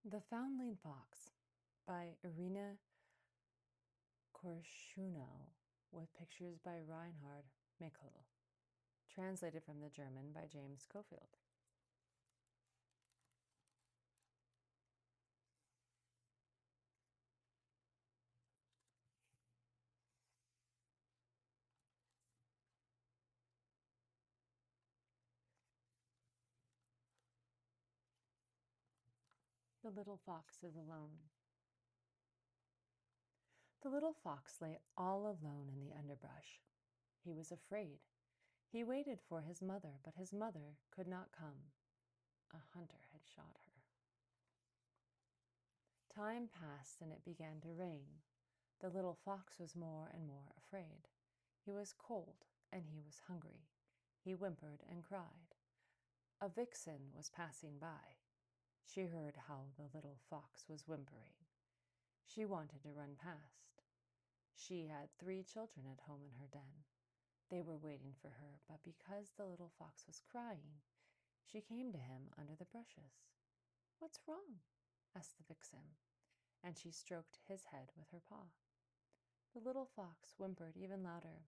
The Foundling Fox by Irina Korschunow, with pictures by Reinhard Michel. Translated from the German by James Schofield. The little fox is alone. The little fox lay all alone in the underbrush. He was afraid. He waited for his mother, but his mother could not come. A hunter had shot her. Time passed and it began to rain. The little fox was more and more afraid. He was cold and he was hungry. He whimpered and cried. A vixen was passing by. She heard how the little fox was whimpering. She wanted to run past. She had 3 children at home in her den. They were waiting for her, but because the little fox was crying, she came to him under the bushes. "What's wrong?" asked the vixen, and she stroked his head with her paw. The little fox whimpered even louder.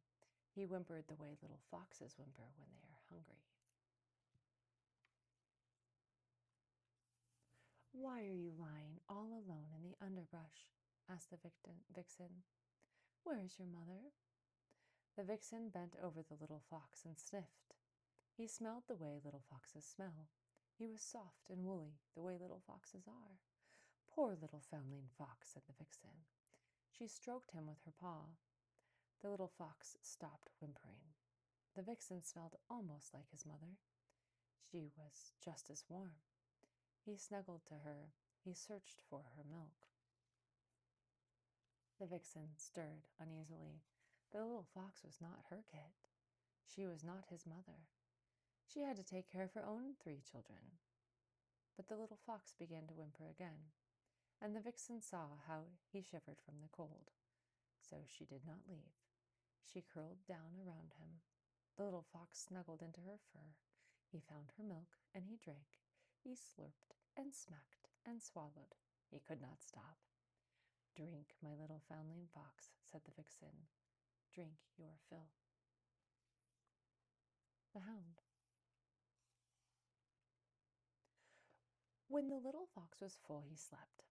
He whimpered the way little foxes whimper when they are hungry. "Why are you lying all alone in the underbrush?" asked the vixen. "Where is your mother?" The vixen bent over the little fox and sniffed. He smelled the way little foxes smell. He was soft and woolly, the way little foxes are. "Poor little foundling fox," said the vixen. She stroked him with her paw. The little fox stopped whimpering. The vixen smelled almost like his mother. She was just as warm. He snuggled to her. He searched for her milk. The vixen stirred uneasily. The little fox was not her kit. She was not his mother. She had to take care of her own 3 children. But the little fox began to whimper again, and the vixen saw how he shivered from the cold. So she did not leave. She curled down around him. The little fox snuggled into her fur. He found her milk, and he drank. He slurped and smacked and swallowed. He could not stop. "Drink, my little foundling fox," said the vixen. "Drink your fill." The Hound. When the little fox was full, he slept.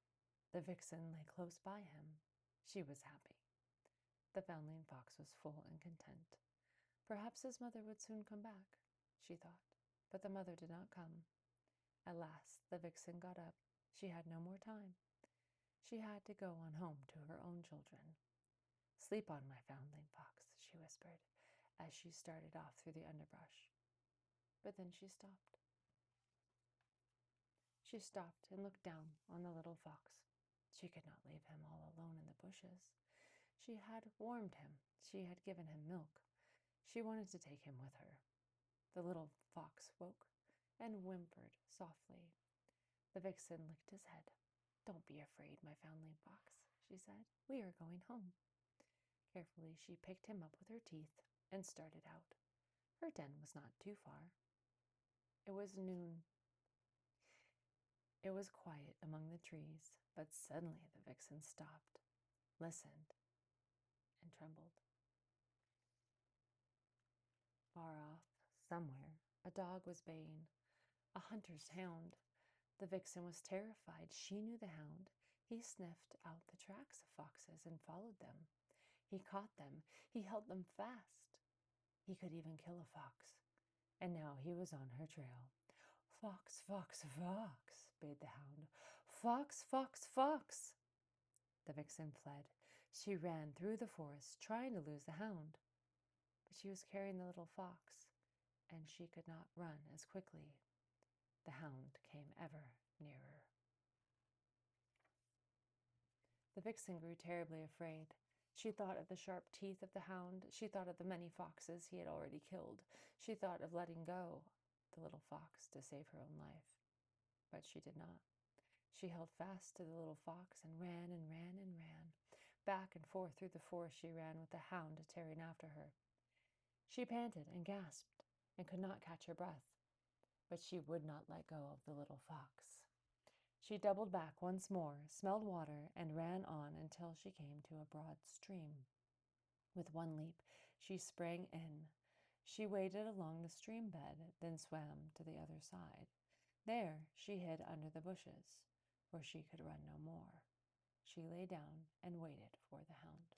The vixen lay close by him. She was happy. The foundling fox was full and content. Perhaps his mother would soon come back, she thought, but the mother did not come. At last the vixen got up. She had no more time. She had to go on home to her own children. "Sleep on, my foundling fox," she whispered, as she started off through the underbrush. But then she stopped. She stopped and looked down on the little fox. She could not leave him all alone in the bushes. She had warmed him. She had given him milk. She wanted to take him with her. The little fox woke and whimpered softly. The vixen licked his head. "Don't be afraid, my foundling fox," she said. "We are going home." Carefully, she picked him up with her teeth and started out. Her den was not too far. It was noon. It was quiet among the trees, but suddenly the vixen stopped, listened, and trembled. Far off, somewhere, a dog was baying, a hunter's hound. The vixen was terrified. She knew the hound. He sniffed out the tracks of foxes and followed them. He caught them. He held them fast. He could even kill a fox. And now he was on her trail. "Fox, fox, fox," bayed the hound. "Fox, fox, fox." The vixen fled. She ran through the forest, trying to lose the hound. But she was carrying the little fox, and she could not run as quickly. The hound came ever nearer. The vixen grew terribly afraid. She thought of the sharp teeth of the hound. She thought of the many foxes he had already killed. She thought of letting go the little fox to save her own life. But she did not. She held fast to the little fox and ran and ran and ran. Back and forth through the forest she ran, with the hound tearing after her. She panted and gasped and could not catch her breath, but she would not let go of the little fox. She doubled back once more, smelled water, and ran on until she came to a broad stream. With one leap, she sprang in. She waded along the stream bed, then swam to the other side. There she hid under the bushes, for she could run no more. She lay down and waited for the hound.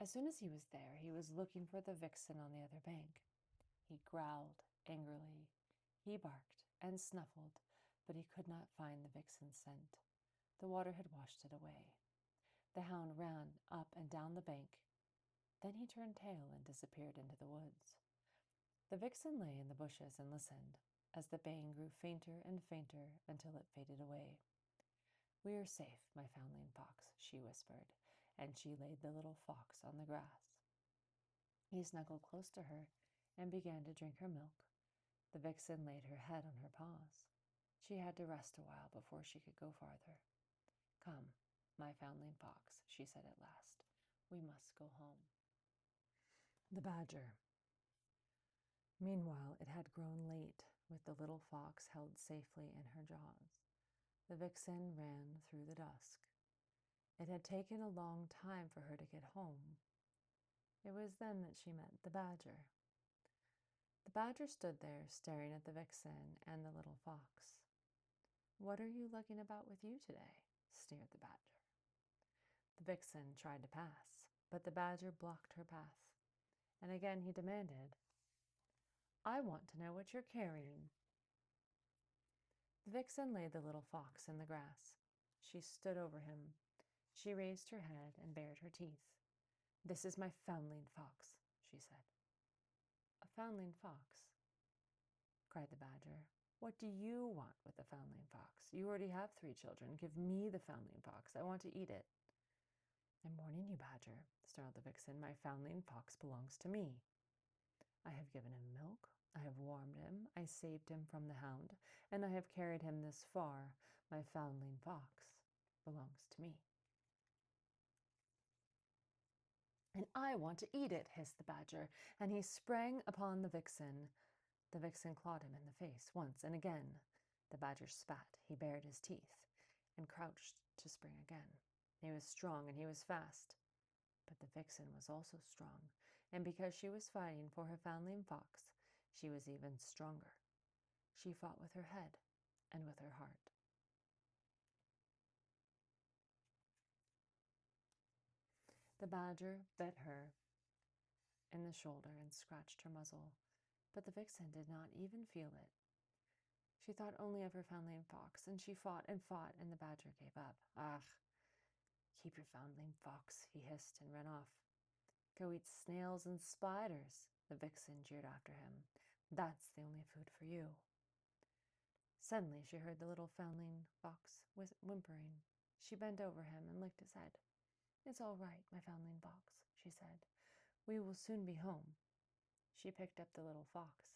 As soon as he was there, he was looking for the vixen on the other bank. He growled angrily. He barked and snuffled, but he could not find the vixen's scent. The water had washed it away. The hound ran up and down the bank. Then he turned tail and disappeared into the woods. The vixen lay in the bushes and listened, as the baying grew fainter and fainter until it faded away. "We are safe, my foundling fox," she whispered, and she laid the little fox on the grass. He snuggled close to her and began to drink her milk. The vixen laid her head on her paws. She had to rest a while before she could go farther. "Come, my foundling fox," she said at last. "We must go home." The badger. Meanwhile, it had grown late, with the little fox held safely in her jaws. The vixen ran through the dusk. It had taken a long time for her to get home. It was then that she met the badger. The badger stood there, staring at the vixen and the little fox. "What are you lugging about with you today?" sneered the badger. The vixen tried to pass, but the badger blocked her path. And again he demanded, "I want to know what you're carrying." The vixen laid the little fox in the grass. She stood over him. She raised her head and bared her teeth. "This is my foundling fox," she said. "A foundling fox?" cried the badger. "What do you want with the foundling fox? You already have 3 children. Give me the foundling fox. I want to eat it." "I'm warning you, badger," snarled the vixen. "My foundling fox belongs to me. I have given him milk. I have warmed him. I saved him from the hound, and I have carried him this far. My foundling fox belongs to me." "And I want to eat it," hissed the badger, and he sprang upon the vixen. The vixen clawed him in the face once and again. The badger spat. He bared his teeth and crouched to spring again. He was strong and he was fast. But the vixen was also strong, and because she was fighting for her foundling fox, she was even stronger. She fought with her head and with her heart. The badger bit her in the shoulder and scratched her muzzle, but the vixen did not even feel it. She thought only of her foundling fox, and she fought, and the badger gave up. "Ugh, keep your foundling fox," he hissed and ran off. "Go eat snails and spiders," the vixen jeered after him. "That's the only food for you." Suddenly she heard the little foundling fox whimpering. She bent over him and licked his head. "It's all right, my foundling fox," she said. "We will soon be home." She picked up the little fox,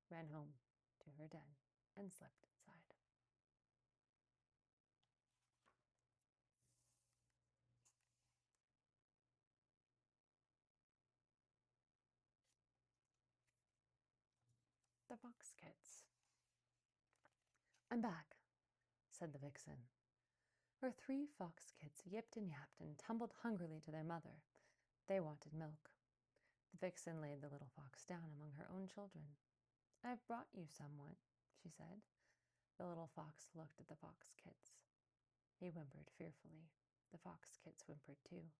ran home to her den, and slept inside. The Fox Kids. "I'm back," said the vixen. Her 3 fox kids yipped and yapped and tumbled hungrily to their mother. They wanted milk. The vixen laid the little fox down among her own children. "I've brought you somewhat," she said. The little fox looked at the fox kits. He whimpered fearfully. The fox kits whimpered too.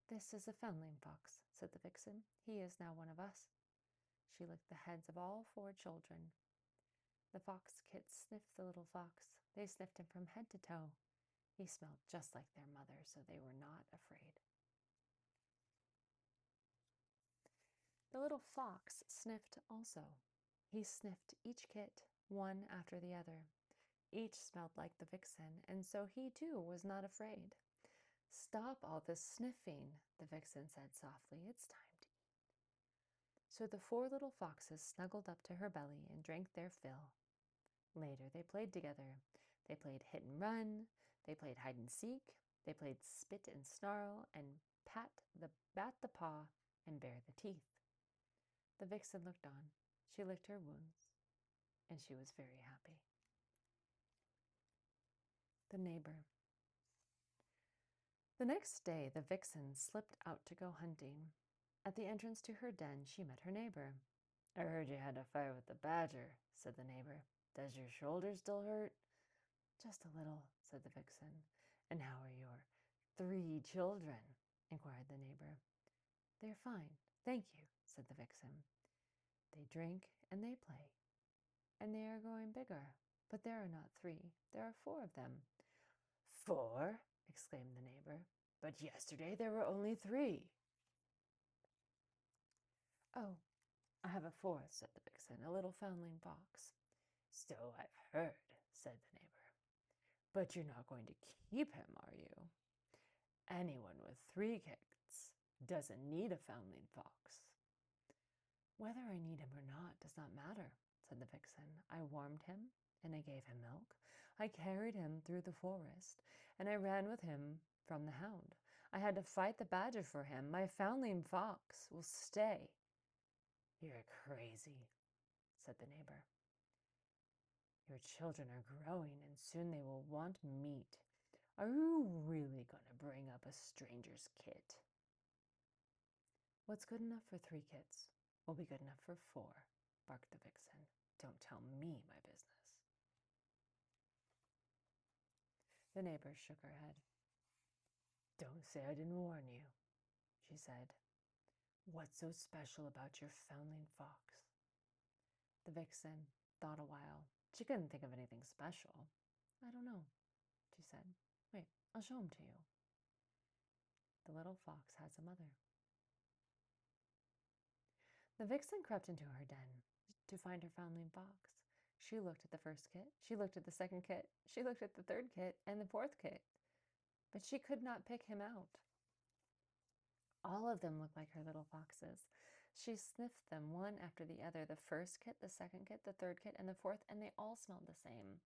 "This is a foundling fox," said the vixen. "He is now one of us." She licked the heads of all 4 children. The fox kits sniffed the little fox. They sniffed him from head to toe. He smelled just like their mother, so they were not afraid. The little fox sniffed also. He sniffed each kit, one after the other. Each smelled like the vixen, and so he too was not afraid. "Stop all this sniffing," the vixen said softly. "It's time to eat." So the 4 little foxes snuggled up to her belly and drank their fill. Later they played together. They played hit and run. They played hide and seek. They played spit and snarl and bat the paw and bare the teeth. The vixen looked on. She licked her wounds, and she was very happy. The neighbor. The next day, the vixen slipped out to go hunting. At the entrance to her den, she met her neighbor. "I heard you had a fight with the badger," said the neighbor. "Does your shoulder still hurt?" "Just a little," said the vixen. "And how are your 3 children?" inquired the neighbor. "They're fine, thank you," said the vixen. "They drink and they play, and they are growing bigger. But there are not 3, there are 4 of them." "4?" exclaimed the neighbor. "But yesterday there were only 3. "Oh, I have a 4th, said the vixen, "a little foundling fox." "So I've heard," said the neighbor. "But you're not going to keep him, are you? Anyone with 3 kids doesn't need a foundling fox." "Whether I need him or not does not matter," said the vixen. "I warmed him, and I gave him milk. I carried him through the forest, and I ran with him from the hound. I had to fight the badger for him. My foundling fox will stay." "You're crazy," said the neighbor. "Your children are growing, and soon they will want meat. Are you really going to bring up a stranger's kid?" "What's good enough for 3 kids will be good enough for 4, barked the vixen. "Don't tell me my business." The neighbor shook her head. "Don't say I didn't warn you," she said. "What's so special about your foundling fox?" The vixen thought a while. She couldn't think of anything special. "I don't know," she said. "Wait, I'll show him to you." The little fox has a mother. The vixen crept into her den to find her foundling fox. She looked at the first kit, she looked at the second kit, she looked at the third kit and the 4th kit, but she could not pick him out. All of them looked like her little foxes. She sniffed them one after the other, the first kit, the second kit, the third kit, and the 4th, and they all smelled the same.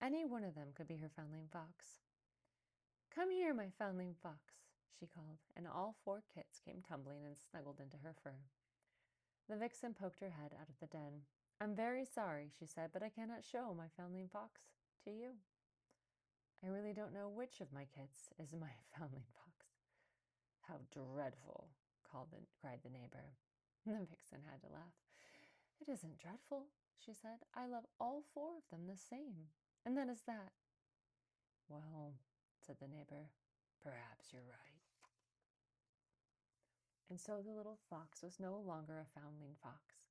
Any one of them could be her foundling fox. "Come here, my foundling fox," she called, and all 4 kits came tumbling and snuggled into her fur. The vixen poked her head out of the den. "I'm very sorry," she said, "but I cannot show my foundling fox to you. I really don't know which of my kits is my foundling fox." "How dreadful," cried the neighbor. The vixen had to laugh. "It isn't dreadful," she said. "I love all 4 of them the same, and that is that." "Well," said the neighbor, "perhaps you're right." And so the little fox was no longer a foundling fox.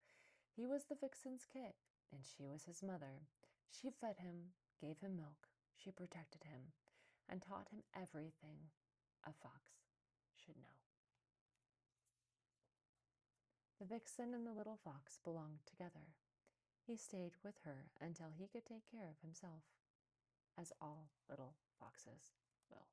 He was the vixen's kit, and she was his mother. She fed him, gave him milk, she protected him, and taught him everything a fox should know. The vixen and the little fox belonged together. He stayed with her until he could take care of himself, as all little foxes will.